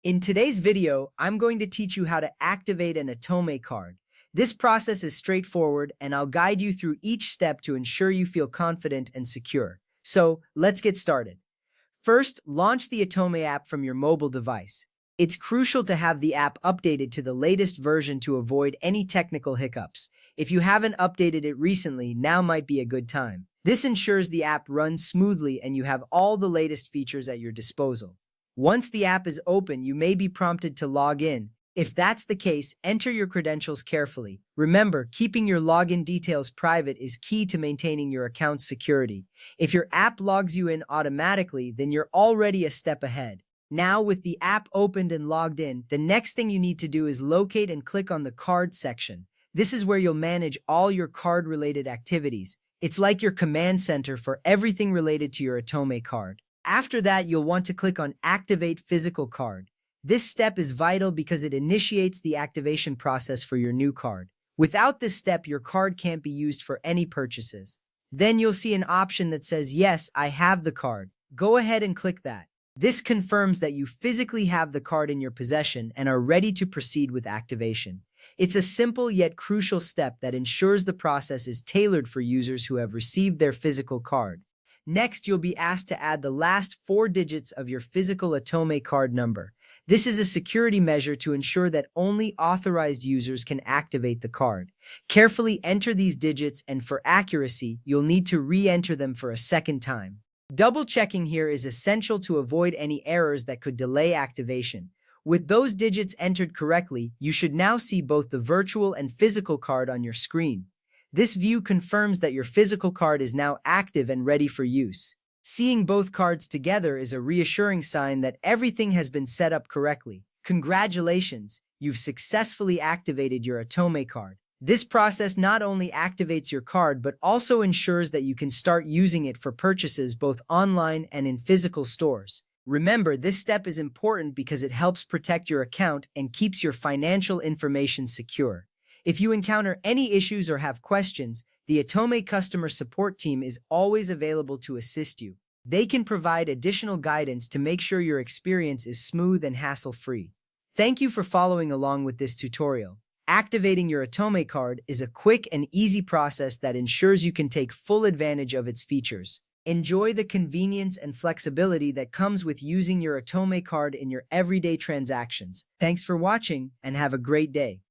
In today's video, I'm going to teach you how to activate an Atome card. This process is straightforward, and I'll guide you through each step to ensure you feel confident and secure. So, let's get started. First, launch the Atome app from your mobile device. It's crucial to have the app updated to the latest version to avoid any technical hiccups. If you haven't updated it recently, now might be a good time. This ensures the app runs smoothly and you have all the latest features at your disposal. Once the app is open, you may be prompted to log in. If that's the case, enter your credentials carefully. Remember, keeping your login details private is key to maintaining your account's security. If your app logs you in automatically, then you're already a step ahead. Now, with the app opened and logged in, the next thing you need to do is locate and click on the card section. This is where you'll manage all your card-related activities. It's like your command center for everything related to your Atome card. After that, you'll want to click on Activate Physical Card. This step is vital because it initiates the activation process for your new card. Without this step, your card can't be used for any purchases. Then you'll see an option that says, "Yes, I have the card." Go ahead and click that. This confirms that you physically have the card in your possession and are ready to proceed with activation. It's a simple yet crucial step that ensures the process is tailored for users who have received their physical card. Next, you'll be asked to add the last four digits of your physical Atome card number. This is a security measure to ensure that only authorized users can activate the card. Carefully enter these digits, and for accuracy, you'll need to re-enter them for a second time. Double-checking here is essential to avoid any errors that could delay activation. With those digits entered correctly, you should now see both the virtual and physical card on your screen. This view confirms that your physical card is now active and ready for use. Seeing both cards together is a reassuring sign that everything has been set up correctly. Congratulations, you've successfully activated your Atome card. This process not only activates your card but also ensures that you can start using it for purchases both online and in physical stores. Remember, this step is important because it helps protect your account and keeps your financial information secure. If you encounter any issues or have questions, the Atome customer support team is always available to assist you. They can provide additional guidance to make sure your experience is smooth and hassle-free. Thank you for following along with this tutorial. Activating your Atome card is a quick and easy process that ensures you can take full advantage of its features. Enjoy the convenience and flexibility that comes with using your Atome card in your everyday transactions. Thanks for watching, and have a great day.